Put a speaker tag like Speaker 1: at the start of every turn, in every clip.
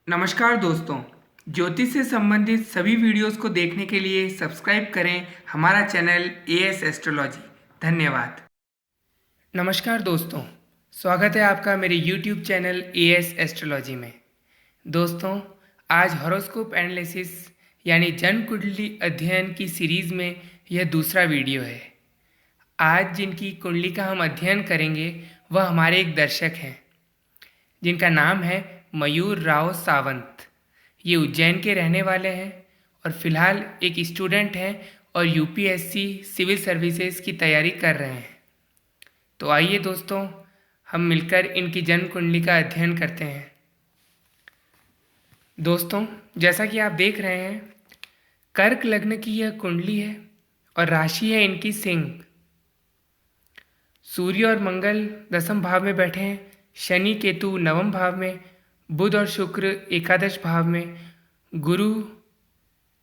Speaker 1: नमस्कार दोस्तों। ज्योतिष से संबंधित सभी वीडियोस को देखने के लिए सब्सक्राइब करें हमारा चैनल एएस एस्ट्रोलॉजी। धन्यवाद। नमस्कार दोस्तों, स्वागत है आपका मेरे यूट्यूब चैनल एएस एस्ट्रोलॉजी में। दोस्तों, आज हॉरोस्कोप एनालिसिस यानी जन्म कुंडली अध्ययन की सीरीज़ में यह दूसरा वीडियो है। आज जिनकी कुंडली का हम अध्ययन करेंगे वह हमारे एक दर्शक हैं जिनका नाम है मयूर राव सावंत। ये उज्जैन के रहने वाले हैं और फिलहाल एक स्टूडेंट हैं और यूपीएससी सिविल सर्विसेज की तैयारी कर रहे हैं। तो आइए दोस्तों, हम मिलकर इनकी जन्म कुंडली का अध्ययन करते हैं। दोस्तों, जैसा कि आप देख रहे हैं, कर्क लग्न की यह कुंडली है और राशि है इनकी सिंह। सूर्य और मंगल दसम भाव में बैठे हैं, शनि केतु नवम भाव में, बुध और शुक्र एकादश भाव में, गुरु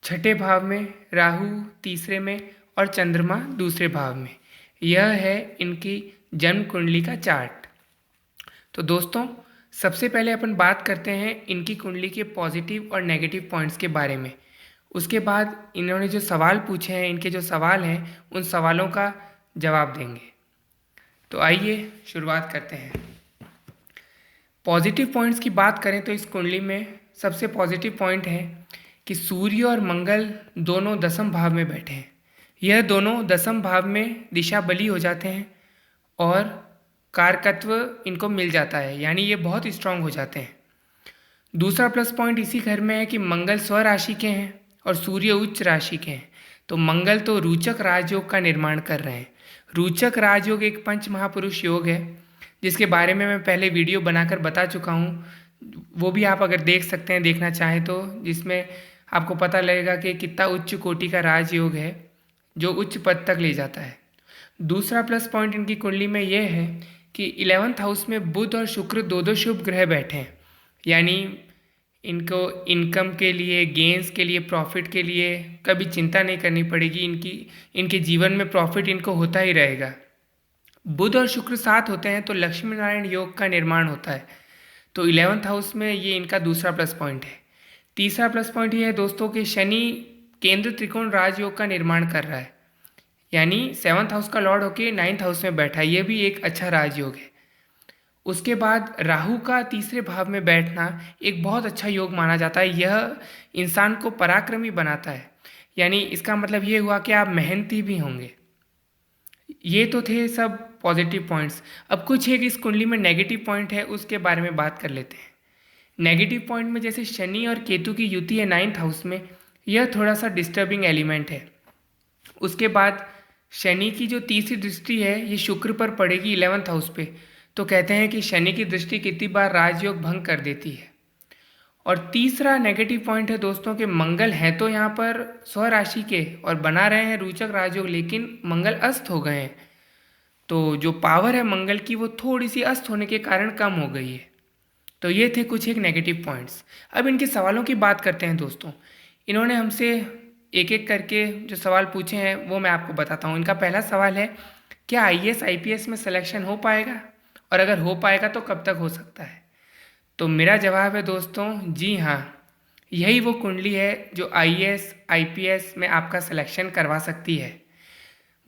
Speaker 1: छठे भाव में, राहु तीसरे में और चंद्रमा दूसरे भाव में। यह है इनकी जन्म कुंडली का चार्ट। तो दोस्तों, सबसे पहले अपन बात करते हैं इनकी कुंडली के पॉजिटिव और नेगेटिव पॉइंट्स के बारे में। उसके बाद इन्होंने जो सवाल पूछे हैं, इनके जो सवाल हैं, उन सवालों का जवाब देंगे। तो आइए शुरुआत करते हैं। पॉजिटिव पॉइंट्स की बात करें तो इस कुंडली में सबसे पॉजिटिव पॉइंट है कि सूर्य और मंगल दोनों दसम भाव में बैठे हैं। यह दोनों दसम भाव में दिशा बली हो जाते हैं और कारकत्व इनको मिल जाता है, यानी ये बहुत स्ट्रांग हो जाते हैं। दूसरा प्लस पॉइंट इसी घर में है कि मंगल स्वराशि के हैं और सूर्य उच्च राशि के हैं। तो मंगल तो रोचक राजयोग का निर्माण कर रहे हैं। रोचक राजयोग एक पंच महापुरुष योग है जिसके बारे में मैं पहले वीडियो बनाकर बता चुका हूँ। वो भी आप अगर देख सकते हैं, देखना चाहें तो, जिसमें आपको पता लगेगा कि कितना उच्च कोटि का राजयोग है जो उच्च पद तक ले जाता है। दूसरा प्लस पॉइंट इनकी कुंडली में यह है कि 11th हाउस में बुध और शुक्र दो शुभ ग्रह बैठे हैं, यानी इनको इनकम के लिए, गेंस के लिए, प्रॉफिट के लिए कभी चिंता नहीं करनी पड़ेगी। इनके जीवन में प्रॉफिट इनको होता ही रहेगा। बुध और शुक्र साथ होते हैं तो लक्ष्मी नारायण योग का निर्माण होता है। तो 11th हाउस में ये इनका दूसरा प्लस पॉइंट है। तीसरा प्लस पॉइंट ये है दोस्तों कि शनि केंद्र त्रिकोण राजयोग का निर्माण कर रहा है, यानी 7th हाउस का लॉर्ड होके 9th हाउस में बैठा है। ये भी एक अच्छा राजयोग है। उसके बाद राहु का तीसरे भाव में बैठना एक बहुत अच्छा योग माना जाता है। यह इंसान को पराक्रमी बनाता है, यानी इसका मतलब ये हुआ कि आप मेहनती भी होंगे। ये तो थे सब पॉजिटिव पॉइंट्स। अब कुछ एक इस कुंडली में नेगेटिव पॉइंट है, उसके बारे में बात कर लेते हैं। नेगेटिव पॉइंट में जैसे शनि और केतु की युति है 9th हाउस में, यह थोड़ा सा डिस्टर्बिंग एलिमेंट है। उसके बाद शनि की जो तीसरी दृष्टि है ये शुक्र पर पड़ेगी 11th हाउस पे। तो कहते हैं कि शनि की दृष्टि कितनी बार राजयोग भंग कर देती है। और तीसरा नेगेटिव पॉइंट है दोस्तों कि मंगल हैं तो यहाँ पर स्वराशि के और बना रहे हैं रोचक राजयोग, लेकिन मंगल अस्त हो गए हैं। तो जो पावर है मंगल की वो थोड़ी सी अस्त होने के कारण कम हो गई है। तो ये थे कुछ एक नेगेटिव पॉइंट्स। अब इनके सवालों की बात करते हैं दोस्तों। इन्होंने हमसे एक एक करके जो सवाल पूछे हैं वो मैं आपको बताता हूँ। इनका पहला सवाल है, क्या आईएएस आईपीएस में सिलेक्शन हो पाएगा, और अगर हो पाएगा तो कब तक हो सकता है? तो मेरा जवाब है दोस्तों, जी हाँ, यही वो कुंडली है जो आईएएस आईपीएस में आपका सिलेक्शन करवा सकती है।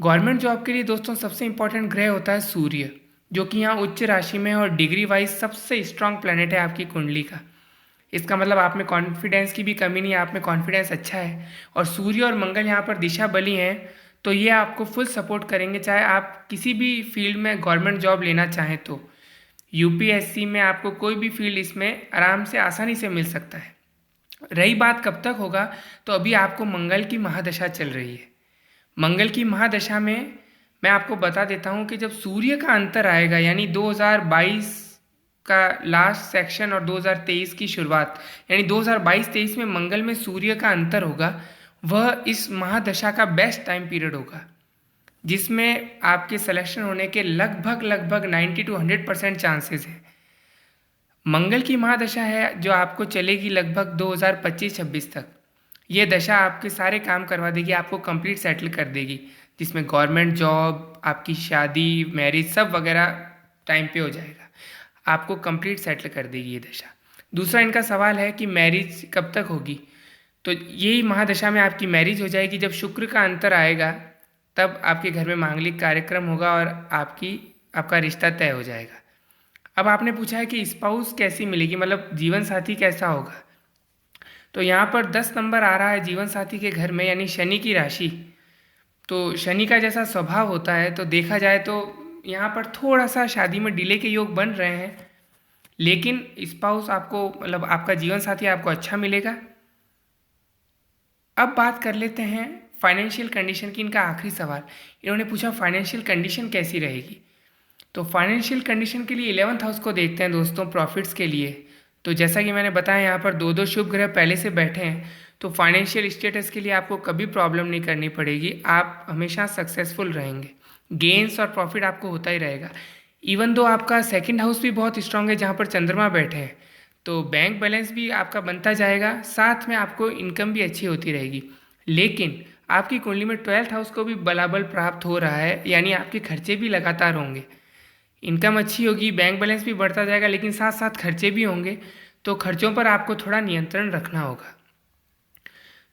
Speaker 1: गवर्नमेंट जॉब के लिए दोस्तों सबसे इंपॉर्टेंट ग्रह होता है सूर्य, जो कि यहाँ उच्च राशि में है और डिग्री वाइज सबसे स्ट्रांग प्लैनेट है आपकी कुंडली का। इसका मतलब आप में कॉन्फिडेंस की भी कमी नहीं है, आप में कॉन्फिडेंस अच्छा है। और सूर्य और मंगल यहाँ पर दिशा बली हैं, तो ये आपको फुल सपोर्ट करेंगे, चाहे आप किसी भी फील्ड में गवर्नमेंट जॉब लेना चाहें तो। यूपीएससी में आपको कोई भी फील्ड इसमें आराम से आसानी से मिल सकता है। रही बात कब तक होगा, तो अभी आपको मंगल की महादशा चल रही है। मंगल की महादशा में मैं आपको बता देता हूँ कि जब सूर्य का अंतर आएगा, यानी 2022 का लास्ट सेक्शन और 2023 की शुरुआत, यानी 2022-23 में मंगल में सूर्य का अंतर होगा, वह इस महादशा का बेस्ट टाइम पीरियड होगा, जिसमें आपके सिलेक्शन होने के लगभग 90 to 100% चांसेस हैं। मंगल की महादशा है जो आपको चलेगी लगभग 2025-26 तक। ये दशा आपके सारे काम करवा देगी, आपको कंप्लीट सेटल कर देगी, जिसमें गवर्नमेंट जॉब, आपकी शादी, मैरिज सब वगैरह टाइम पे हो जाएगा। आपको कंप्लीट सेटल कर देगी ये दशा। दूसरा इनका सवाल है कि मैरिज कब तक होगी। तो यही महादशा में आपकी मैरिज हो जाएगी। जब शुक्र का अंतर आएगा तब आपके घर में मांगलिक कार्यक्रम होगा और आपका रिश्ता तय हो जाएगा। अब आपने पूछा है कि स्पाउस कैसी मिलेगी, मतलब जीवन साथी कैसा होगा। तो यहाँ पर 10 नंबर आ रहा है जीवन साथी के घर में, यानी शनि की राशि। तो शनि का जैसा स्वभाव होता है, तो देखा जाए तो यहाँ पर थोड़ा सा शादी में डिले के योग बन रहे हैं, लेकिन स्पाउस आपको, मतलब आपका जीवन साथी आपको अच्छा मिलेगा। अब बात कर लेते हैं फाइनेंशियल कंडीशन की। इनका आखिरी सवाल इन्होंने पूछा, फाइनेंशियल कंडीशन कैसी रहेगी। तो फाइनेंशियल कंडीशन के लिए 11th हाउस को देखते हैं दोस्तों, प्रॉफिट्स के लिए। तो जैसा कि मैंने बताया, यहाँ पर दो शुभ ग्रह पहले से बैठे हैं, तो फाइनेंशियल स्टेटस के लिए आपको कभी प्रॉब्लम नहीं करनी पड़ेगी। आप हमेशा सक्सेसफुल रहेंगे, गेन्स और प्रॉफिट आपको होता ही रहेगा। इवन दो आपका 2nd हाउस भी बहुत स्ट्रांग है, जहाँ पर चंद्रमा बैठे हैं, तो बैंक बैलेंस भी आपका बनता जाएगा, साथ में आपको इनकम भी अच्छी होती रहेगी। लेकिन आपकी कुंडली में 12th हाउस को भी बलाबल प्राप्त हो रहा है, यानी आपके खर्चे भी लगातार होंगे। इनकम अच्छी होगी, बैंक बैलेंस भी बढ़ता जाएगा, लेकिन साथ साथ खर्चे भी होंगे, तो खर्चों पर आपको थोड़ा नियंत्रण रखना होगा।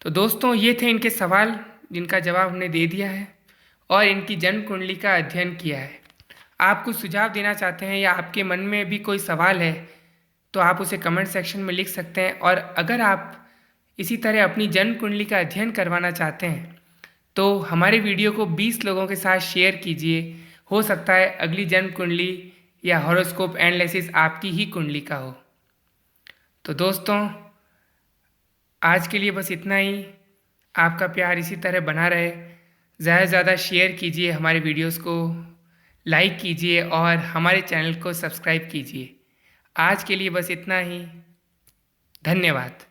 Speaker 1: तो दोस्तों, ये थे इनके सवाल जिनका जवाब हमने दे दिया है और इनकी जन्म कुंडली का अध्ययन किया है। आप कुछ सुझाव देना चाहते हैं या आपके मन में भी कोई सवाल है तो आप उसे कमेंट सेक्शन में लिख सकते हैं। और अगर आप इसी तरह अपनी जन्म कुंडली का अध्ययन करवाना चाहते हैं तो हमारे वीडियो को 20 लोगों के साथ शेयर कीजिए। हो सकता है अगली जन्म कुंडली या हॉरोस्कोप एनालिसिस आपकी ही कुंडली का हो। तो दोस्तों, आज के लिए बस इतना ही। आपका प्यार इसी तरह बना रहे। ज़्यादा से ज़्यादा शेयर कीजिए, हमारे वीडियोस को लाइक कीजिए और हमारे चैनल को सब्सक्राइब कीजिए। आज के लिए बस इतना ही। धन्यवाद।